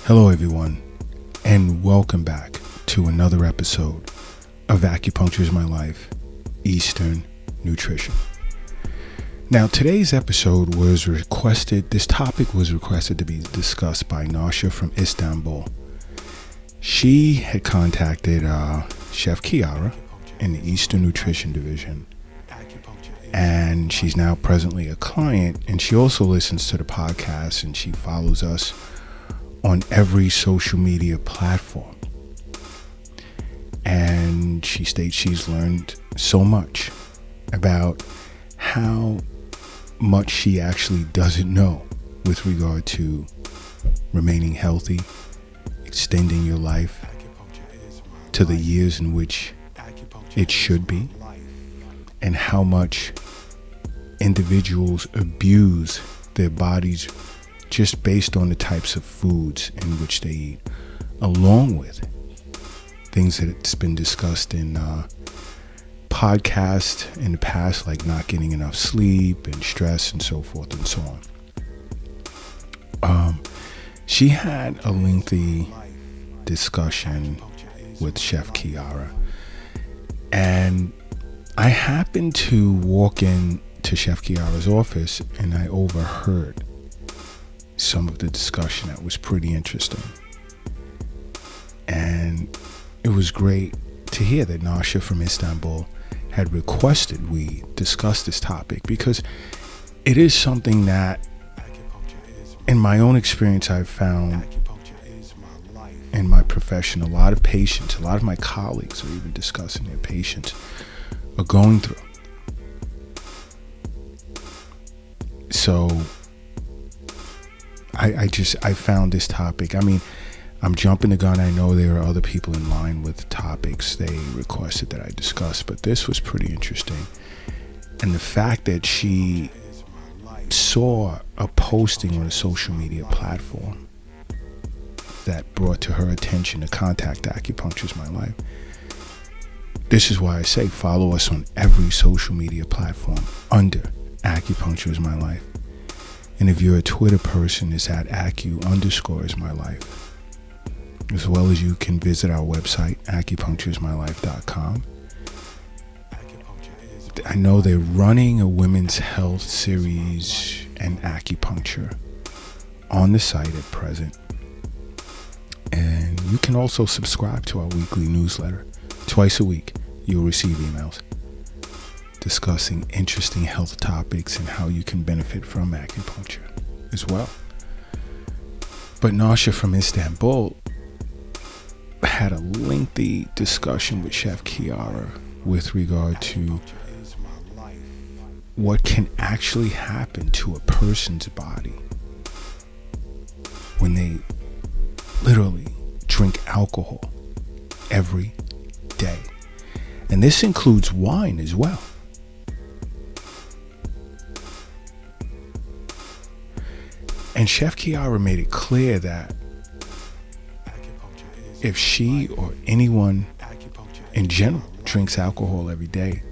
Hello everyone, and welcome back to another episode of Acupuncture is My Life, Eastern Nutrition. Now today's episode this topic was requested to be discussed by Nasha from Istanbul. She had contacted Chef Kiara in the Eastern Nutrition Division, and she's now presently a client, and she also listens to the podcast and she follows us on every social media platform. And she states she's learned so much about how much she actually doesn't know with regard to remaining healthy, extending your life to the years in which it should be, and how much individuals abuse their bodies just based on the types of foods in which they eat, along with things that's been discussed in podcasts in the past, like not getting enough sleep and stress and so forth and so on. She had a lengthy discussion with Chef Kiara, and I happened to walk into Chef Kiara's office and I overheard some of the discussion that was pretty interesting. And it was great to hear that Nasha from Istanbul had requested we discuss this topic, because it is something that, in my own experience, I've found in my profession, a lot of patients, a lot of my colleagues are even discussing their patients are going through. So I found this topic. I mean, I'm jumping the gun. I know there are other people in line with topics they requested that I discuss, but this was pretty interesting. And the fact that she saw a posting on a social media platform that brought to her attention to contact Acupuncture is My Life. This is why I say follow us on every social media platform under Acupuncture is My Life. And if you're a Twitter person, it's at acu_is_my_life. As well as you can visit our website, acupunctureismylife.com. I know they're running a women's health series and acupuncture on the site at present. And you can also subscribe to our weekly newsletter. Twice a week, you'll receive emails discussing interesting health topics and how you can benefit from acupuncture as well. But Nasha from Istanbul had a lengthy discussion with Chef Kiara with regard to what can actually happen to a person's body when they literally drink alcohol every day. And this includes wine as well. And Chef Kiara made it clear that if she or anyone in general drinks alcohol every day,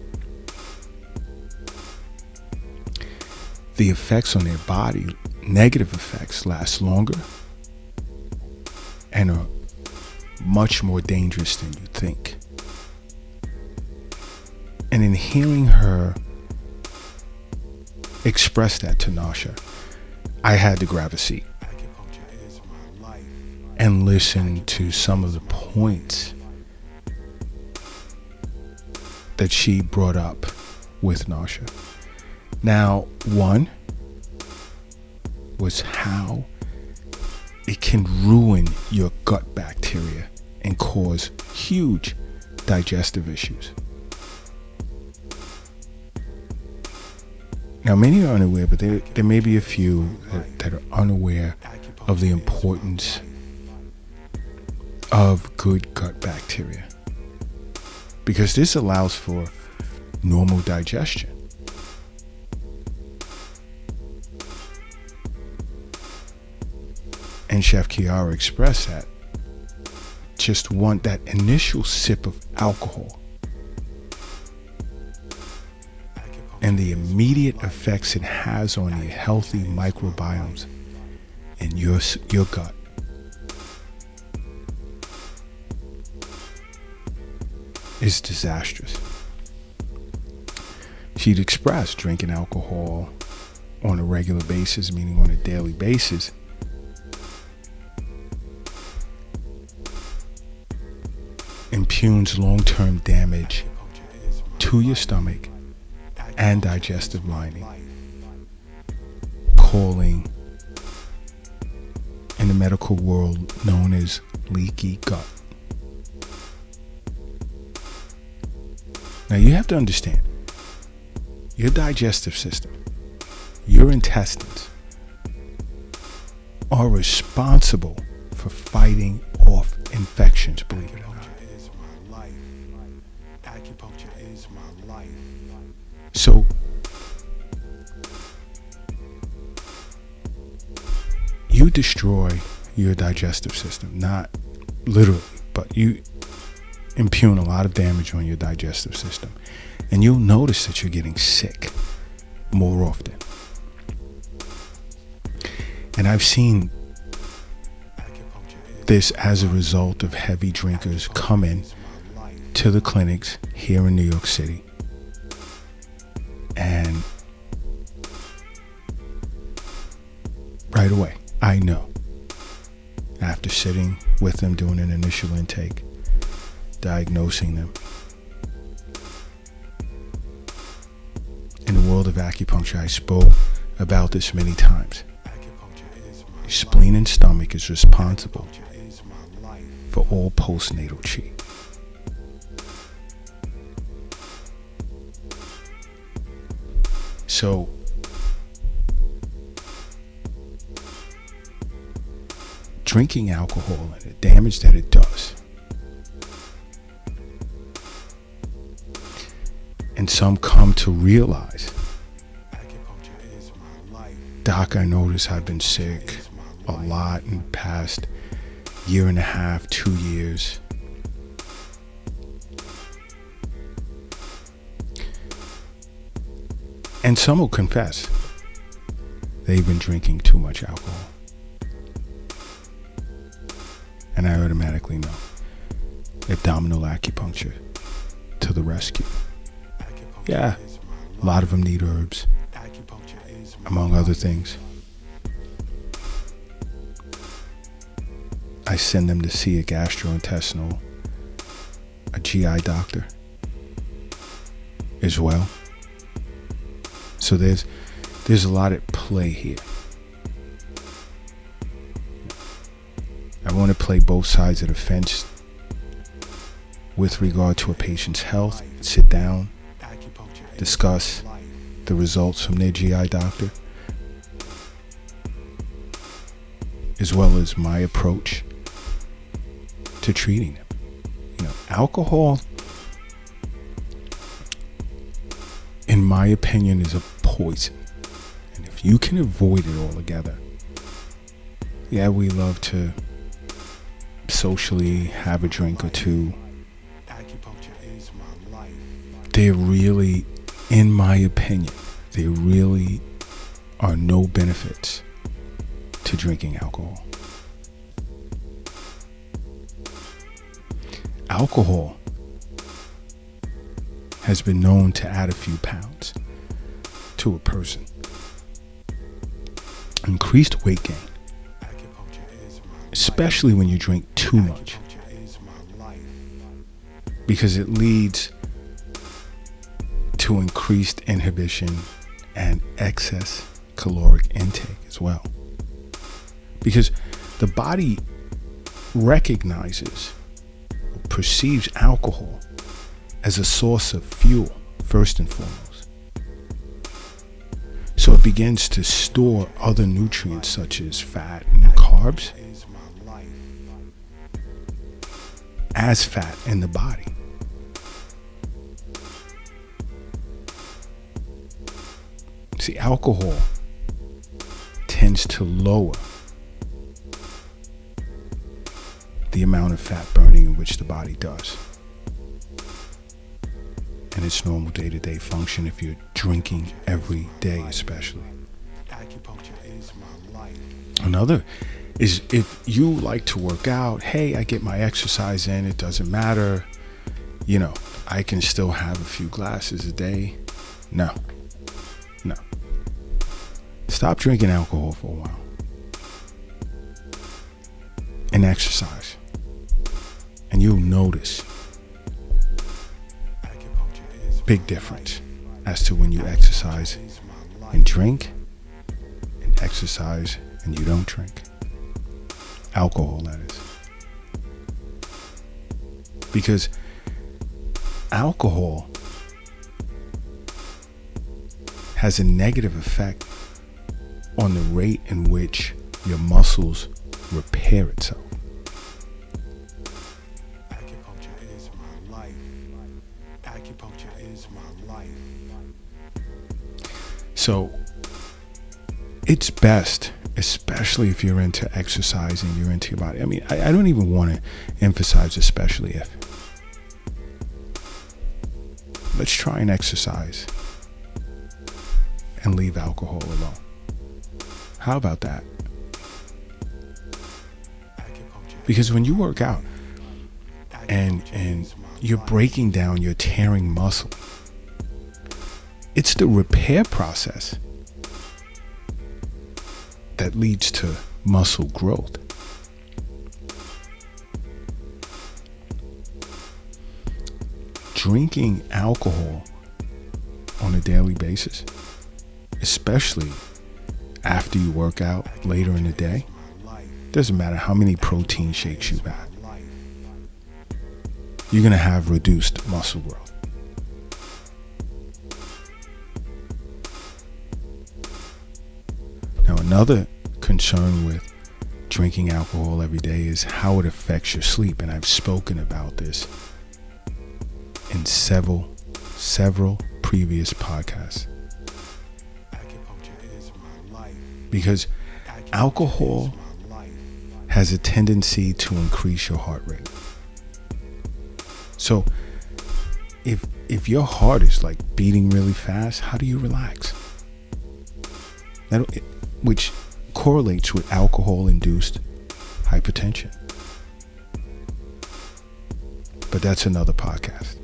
the effects on their body, negative effects, last longer and are much more dangerous than you think. And in hearing her express that to Nasha, I had to grab a seat and listen to some of the points that she brought up with Nasha. Now, one was how it can ruin your gut bacteria and cause huge digestive issues. Now, many are unaware, but there may be a few that are unaware of the importance of good gut bacteria, because this allows for normal digestion. And Chef Kiara expressed that just want that initial sip of alcohol and the immediate effects it has on your healthy microbiomes in your gut is disastrous. She'd expressed drinking alcohol on a regular basis, meaning on a daily basis, impugns long-term damage to your stomach and digestive lining, calling in the medical world known as leaky gut. Now you have to understand, your digestive system, your intestines, are responsible for fighting off infections, believe it or not. So you destroy your digestive system, not literally, but you impugn a lot of damage on your digestive system, and you'll notice that you're getting sick more often. And I've seen this as a result of heavy drinkers coming to the clinics here in New York City, and right away I know, after sitting with them, doing an initial intake, diagnosing them. In the world of acupuncture, I spoke about this many times. Your spleen and stomach is responsible for all postnatal chi. So drinking alcohol and the damage that it does, and some come to realize, Doc, I notice I've been sick a lot in the past year and a half, 2 years. And some will confess they've been drinking too much alcohol. And I automatically know abdominal acupuncture to the rescue. Yeah, a lot of them need herbs, among other things. I send them to see a gastrointestinal, a GI doctor as well. So there's a lot at play here. I want to play both sides of the fence with regard to a patient's health. Sit down, discuss the results from their GI doctor, as well as my approach to treating them. You know, alcohol, in my opinion, is a poison. And if you can avoid it altogether, yeah, we love to socially have a drink or two. There really, in my opinion, there really are no benefits to drinking alcohol. Alcohol has been known to add a few pounds to a person. Increased weight gain, especially when you drink too much, because it leads to increased inhibition and excess caloric intake as well. Because the body recognizes, perceives alcohol as a source of fuel, first and foremost. So it begins to store other nutrients such as fat and carbs as fat in the body. See, alcohol tends to lower the amount of fat burning in which the body does in its normal day-to-day function, if you're drinking every day especially. Another is if you like to work out, hey, I get my exercise in, it doesn't matter, you know, I can still have a few glasses a day. No. Stop drinking alcohol for a while. And exercise. And you'll notice big difference as to when you exercise and drink, and exercise and you don't drink. Alcohol, that is. Because alcohol has a negative effect on the rate in which your muscles repair itself. Acupuncture is my life. Acupuncture is my life. So it's best, especially if you're into exercising, you're into your body. I mean, I don't even want to emphasize especially if. Let's try and exercise and leave alcohol alone. How about that? Because when you work out and you're breaking down, you're tearing muscle, it's the repair process that leads to muscle growth. Drinking alcohol on a daily basis, especially after you work out later in the day, doesn't matter how many protein shakes you've had, you're going to have reduced muscle growth. Now, another concern with drinking alcohol every day is how it affects your sleep. And I've spoken about this in several previous podcasts. Because alcohol has a tendency to increase your heart rate. So if your heart is like beating really fast, how do you relax? Which correlates with alcohol-induced hypertension. But that's another podcast.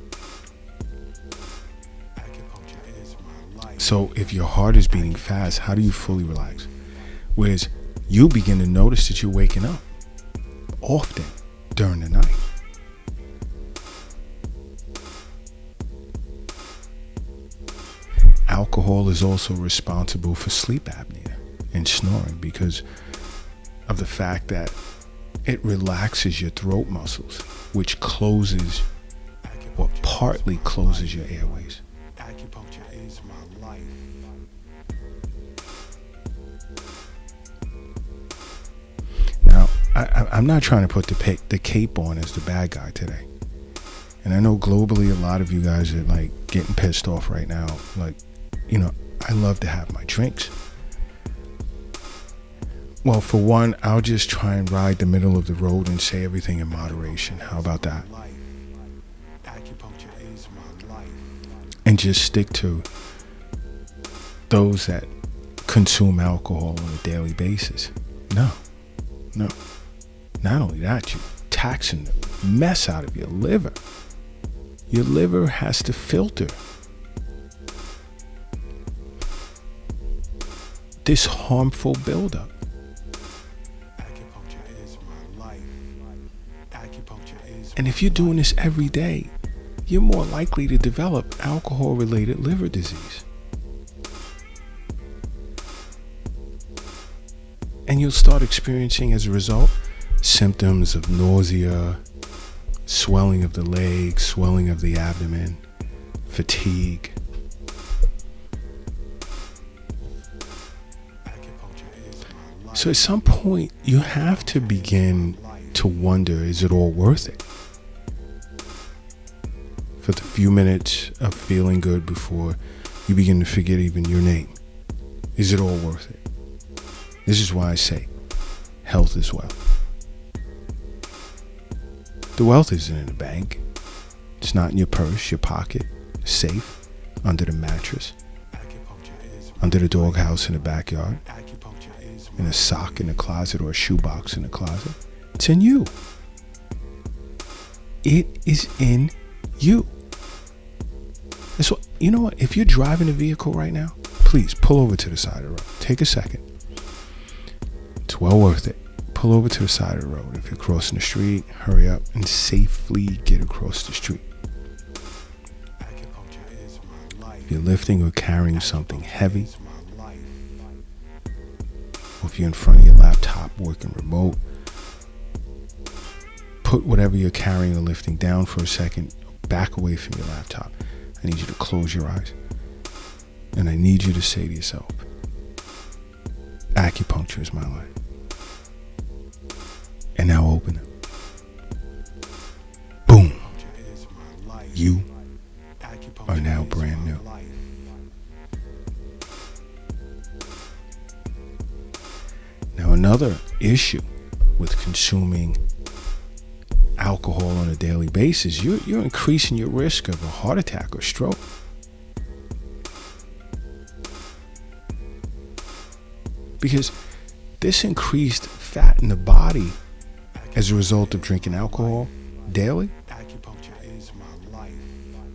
So if your heart is beating fast, how do you fully relax? Whereas you begin to notice that you're waking up often during the night. Alcohol is also responsible for sleep apnea and snoring because of the fact that it relaxes your throat muscles, which closes or partly closes your airways. Acupuncture is my life. Now, I'm not trying to put the cape on as the bad guy today. And I know globally a lot of you guys are like getting pissed off right now. Like, you know, I love to have my drinks. Well, for one, I'll just try and ride the middle of the road and say everything in moderation. How about that? And just stick to those that consume alcohol on a daily basis. No. Not only that, you're taxing the mess out of your liver. Your liver has to filter this harmful buildup. And if you're doing this every day, you're more likely to develop alcohol-related liver disease. And you'll start experiencing, as a result, symptoms of nausea, swelling of the legs, swelling of the abdomen, fatigue. So at some point, you have to begin to wonder, is it all worth it? For the few minutes of feeling good before you begin to forget even your name. Is it all worth it? This is why I say health is wealth. The wealth isn't in the bank. It's not in your purse, your pocket, safe, under the mattress, under the doghouse in the backyard, in a sock in the closet or a shoebox in the closet. It's in you. It is in you. That's what, you know what? If you're driving a vehicle right now, please pull over to the side of the road. Take a second. It's well worth it. Pull over to the side of the road. If you're crossing the street, hurry up and safely get across the street. If you're lifting or carrying something heavy, or if you're in front of your laptop working remote, put whatever you're carrying or lifting down for a second, back away from your laptop. I need you to close your eyes. And I need you to say to yourself, acupuncture is my life. And now open it. Boom. You are now brand new. Now, another issue with consuming alcohol on a daily basis, you're increasing your risk of a heart attack or stroke. Because this increased fat in the body as a result of drinking alcohol daily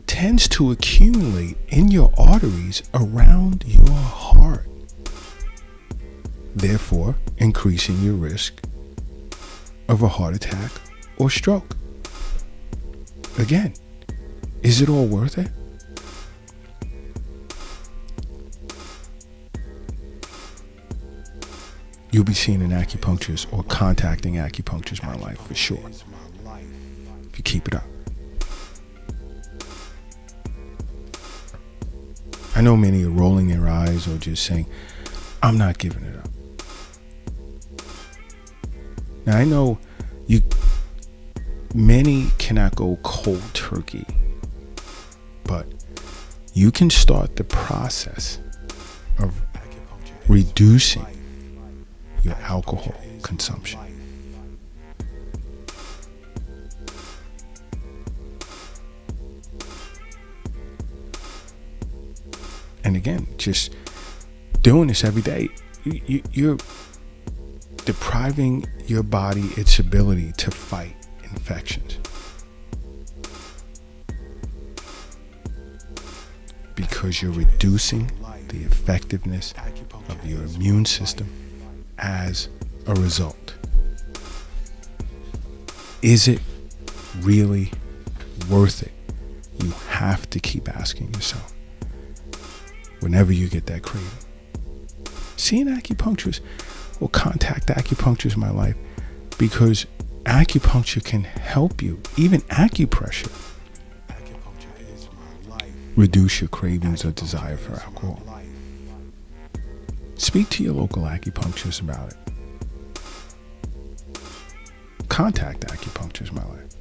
tends to accumulate in your arteries around your heart, therefore increasing your risk of a heart attack or stroke. Again, is it all worth it? You'll be seeing an acupuncturist or contacting Acupuncture is My Life for sure, if you keep it up. I know many are rolling their eyes or just saying, I'm not giving it up. Now, I know many cannot go cold turkey, but you can start the process of reducing your alcohol consumption. And again, just doing this every day, you're depriving your body its ability to fight infections. Because you're reducing the effectiveness of your immune system as a result. Is it really worth it? You have to keep asking yourself whenever you get that craving. See an acupuncturist or contact Acupuncture is My Life, because acupuncture can help you, even acupressure, reduce your cravings or desire for alcohol. Speak to your local acupuncturist about it. Contact Acupuncture is My Life.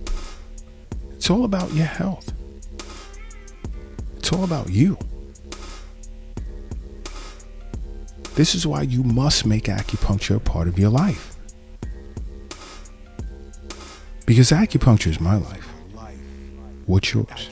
It's all about your health. It's all about you. This is why you must make acupuncture a part of your life. Because acupuncture is my life. What's yours?